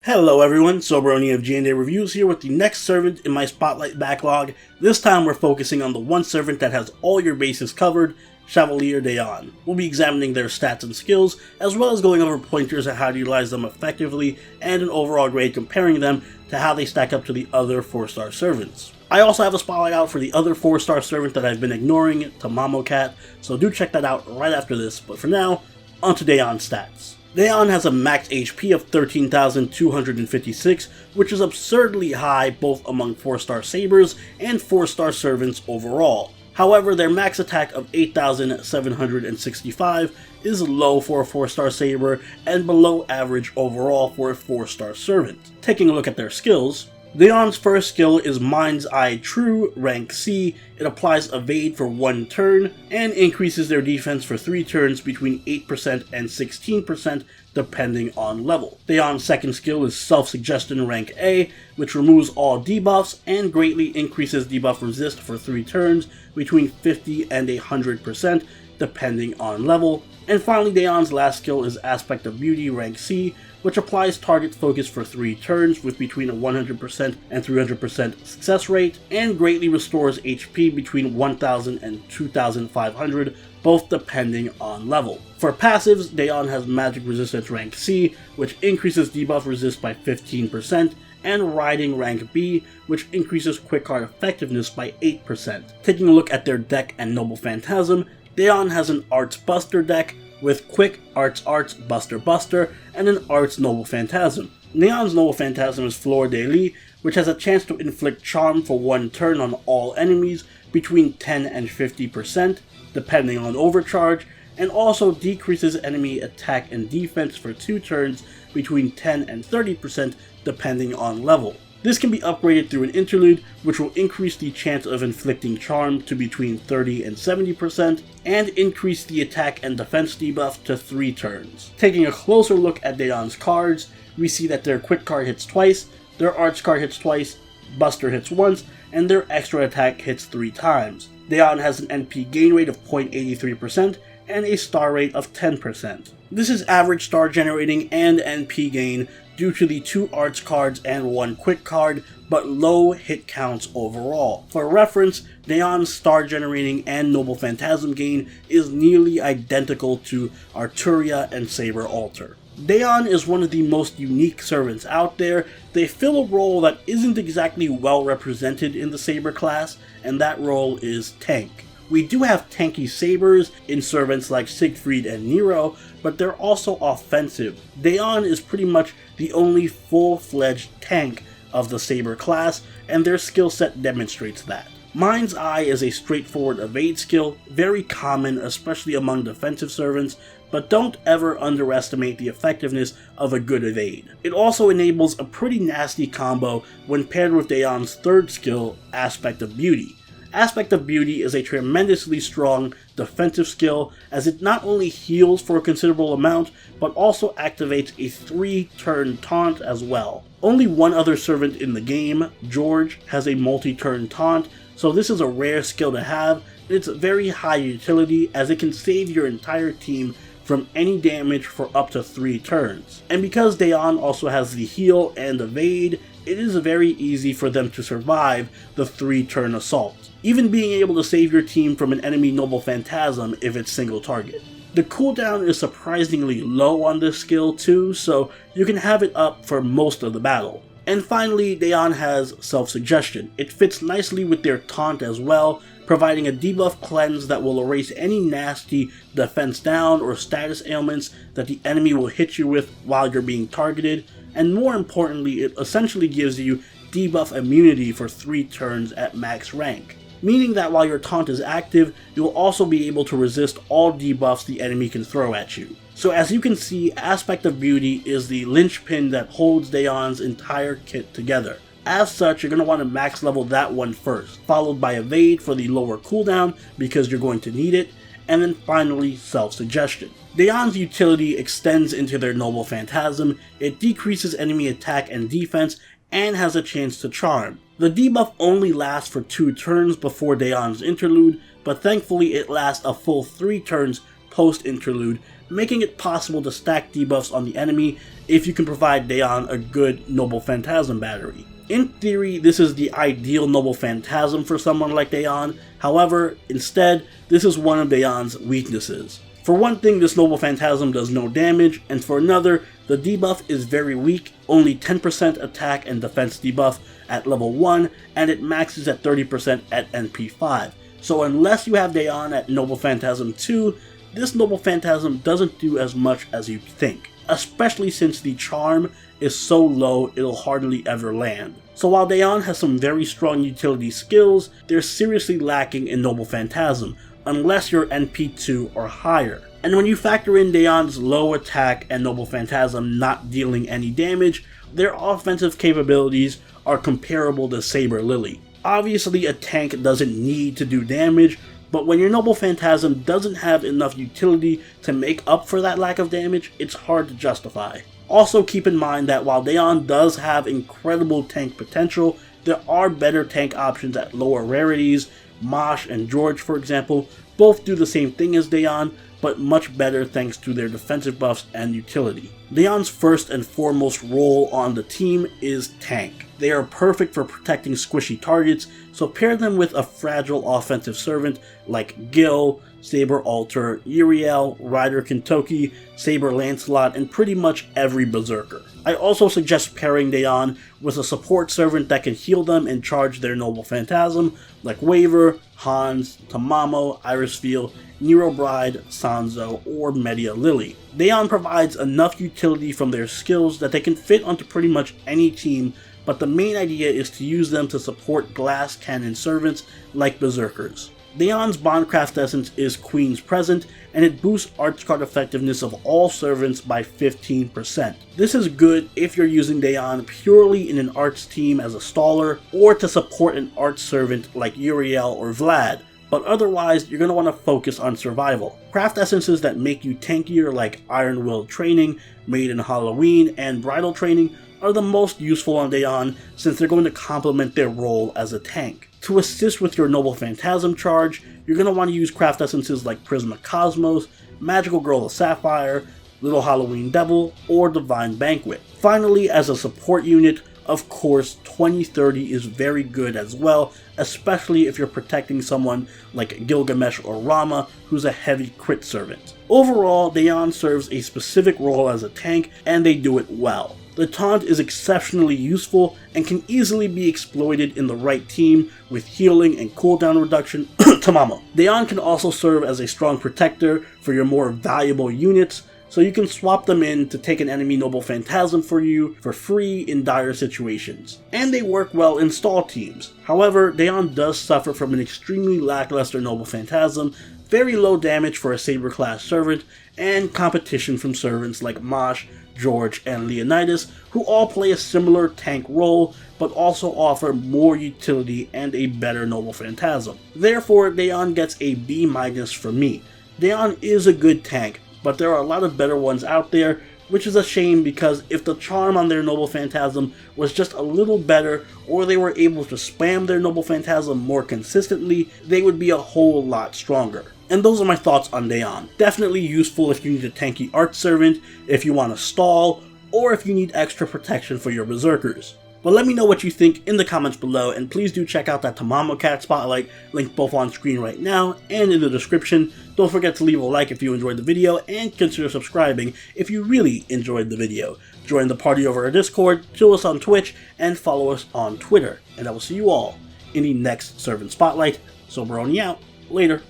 Hello everyone, Soberoni of G&A Reviews here with the next servant in my Spotlight backlog. This time we're focusing on the one servant that has all your bases covered, Chevalier Dayon. We'll be examining their stats and skills, as well as going over pointers on how to utilize them effectively, and an overall grade comparing them to how they stack up to the other 4-star servants. I also have a spotlight out for the other 4-star servant that I've been ignoring, Tomomocat, so do check that out right after this, but for now, onto Dayon's stats. Dayon has a max HP of 13,256, which is absurdly high both among 4-star sabers and 4-star servants overall. However, their max attack of 8,765 is low for a 4-star saber and below average overall for a 4-star servant. Taking a look at their skills, Dayon's first skill is Mind's Eye True, rank C. It applies evade for 1 turn and increases their defense for 3 turns between 8% and 16% depending on level. Dayon's second skill is Self-Suggestion, rank A, which removes all debuffs and greatly increases debuff resist for 3 turns between 50 and 100% depending on level. And finally, Dayon's last skill is Aspect of Beauty, rank C, which applies target focus for 3 turns with between a 100% and 300% success rate, and greatly restores HP between 1000 and 2500, both depending on level. For passives, Dayon has Magic Resistance rank C, which increases debuff resist by 15%, and Riding rank B, which increases quick card effectiveness by 8%. Taking a look at their deck and Noble Phantasm, Dayon has an Arts Buster deck with Quick, Arts, Buster, and an Arts Noble Phantasm. Dayon's Noble Phantasm is Fleur de Lis, which has a chance to inflict charm for 1 turn on all enemies between 10 and 50%, depending on overcharge, and also decreases enemy attack and defense for 2 turns between 10 and 30% depending on level. This can be upgraded through an interlude, which will increase the chance of inflicting charm to between 30 and 70%, and increase the attack and defense debuff to 3 turns. Taking a closer look at Dayon's cards, we see that their quick card hits twice, their arts card hits twice, Buster hits once, and their extra attack hits 3 times. Dayon has an NP gain rate of 0.83% and a star rate of 10%. This is average star generating and NP gain due to the 2 arts cards and 1 quick card, but low hit counts overall. For reference, Dayon's star generating and Noble Phantasm gain is nearly identical to Arturia and Saber Alter. Dayon is one of the most unique servants out there. They fill a role that isn't exactly well represented in the Saber class, and that role is tank. We do have tanky sabers in servants like Siegfried and Nero, but they're also offensive. Dayon is pretty much the only full-fledged tank of the saber class, and their skill set demonstrates that. Mind's Eye is a straightforward evade skill, very common especially among defensive servants, but don't ever underestimate the effectiveness of a good evade. It also enables a pretty nasty combo when paired with Dayon's third skill, Aspect of Beauty. Aspect of Beauty is a tremendously strong defensive skill, as it not only heals for a considerable amount, but also activates a 3-turn taunt as well. Only one other servant in the game, George, has a multi-turn taunt, so this is a rare skill to have, and it's very high utility as it can save your entire team from any damage for up to 3 turns. And because Dayon also has the heal and evade, it is very easy for them to survive the 3-turn assault, even being able to save your team from an enemy Noble Phantasm if it's single target. The cooldown is surprisingly low on this skill too, so you can have it up for most of the battle. And finally, Dayon has Self-Suggestion. It fits nicely with their taunt as well, providing a debuff cleanse that will erase any nasty defense down or status ailments that the enemy will hit you with while you're being targeted, and more importantly, it essentially gives you debuff immunity for 3 turns at max rank, meaning that while your taunt is active, you will also be able to resist all debuffs the enemy can throw at you. So as you can see, Aspect of Beauty is the linchpin that holds Dayon's entire kit together. As such, you're going to want to max level that one first, followed by Evade for the lower cooldown because you're going to need it, and then finally Self-Suggestion. Dayon's utility extends into their Noble Phantasm. It decreases enemy attack and defense and has a chance to charm. The debuff only lasts for 2 turns before Dayon's interlude, but thankfully it lasts a full 3 turns post-interlude, making it possible to stack debuffs on the enemy if you can provide Daeon a good Noble Phantasm battery. In theory, this is the ideal Noble Phantasm for someone like Daeon. However, instead, this is one of Daeon's weaknesses. For one thing, this Noble Phantasm does no damage, and for another, the debuff is very weak, only 10% attack and defense debuff at level 1, and it maxes at 30% at NP 5. So unless you have Daeon at Noble Phantasm 2, this Noble Phantasm doesn't do as much as you'd think, especially since the charm is so low it'll hardly ever land. So while Daeon has some very strong utility skills, they're seriously lacking in Noble Phantasm, unless you're NP2 or higher. And when you factor in Daeon's low attack and Noble Phantasm not dealing any damage, their offensive capabilities are comparable to Saber Lily. Obviously, a tank doesn't need to do damage, but when your Noble Phantasm doesn't have enough utility to make up for that lack of damage, it's hard to justify. Also keep in mind that while Daeon does have incredible tank potential, there are better tank options at lower rarities. Mosh and George, for example, both do the same thing as Daeon, but much better thanks to their defensive buffs and utility. Daeon's first and foremost role on the team is tank. They are perfect for protecting squishy targets, so pair them with a fragile offensive servant like Gil, Saber Alter, Uriel, Ryder Kentoki, Saber Lancelot, and pretty much every Berserker. I also suggest pairing Daeon with a support servant that can heal them and charge their Noble Phantasm, like Waver, Hans, Tamamo, Irisfield, Nero Bride, Sanzo, or Media Lily. Daeon provides enough utility from their skills that they can fit onto pretty much any team, but the main idea is to use them to support glass cannon servants like Berserkers. Daeon's Bondcraft Essence is Queen's Present, and it boosts Arts card effectiveness of all servants by 15%. This is good if you're using Daeon purely in an Arts team as a staller, or to support an Arts servant like Uriel or Vlad, but otherwise you're going to want to focus on survival. Craft essences that make you tankier like Iron Will Training, Made in Halloween, and Bridal Training are the most useful on Daeon since they're going to complement their role as a tank. To assist with your Noble Phantasm charge, you're going to want to use craft essences like Prisma Cosmos, Magical Girl of Sapphire, Little Halloween Devil, or Divine Banquet. Finally, as a support unit, of course, 2030 is very good as well, especially if you're protecting someone like Gilgamesh or Rama, who's a heavy crit servant. Overall, Daeon serves a specific role as a tank, and they do it well. The taunt is exceptionally useful and can easily be exploited in the right team with healing and cooldown reduction. Tamamo. Daeon can also serve as a strong protector for your more valuable units, so you can swap them in to take an enemy Noble Phantasm for you for free in dire situations. And they work well in stall teams. However, Daeon does suffer from an extremely lackluster Noble Phantasm, very low damage for a Saber class servant, and competition from servants like Mosh, George, and Leonidas, who all play a similar tank role, but also offer more utility and a better Noble Phantasm. Therefore, Daeon gets a B- from me. Daeon is a good tank, but there are a lot of better ones out there, which is a shame because if the charm on their Noble Phantasm was just a little better, or they were able to spam their Noble Phantasm more consistently, they would be a whole lot stronger. And those are my thoughts on Daeon. Definitely useful if you need a tanky art servant, if you want to stall, or if you need extra protection for your Berserkers. But let me know what you think in the comments below, and please do check out that Tamamo Cat Spotlight, linked both on screen right now and in the description. Don't forget to leave a like if you enjoyed the video, and consider subscribing if you really enjoyed the video. Join the party over our Discord, chill us on Twitch, and follow us on Twitter. And I will see you all in the next Servant Spotlight. Soberoni out. Later.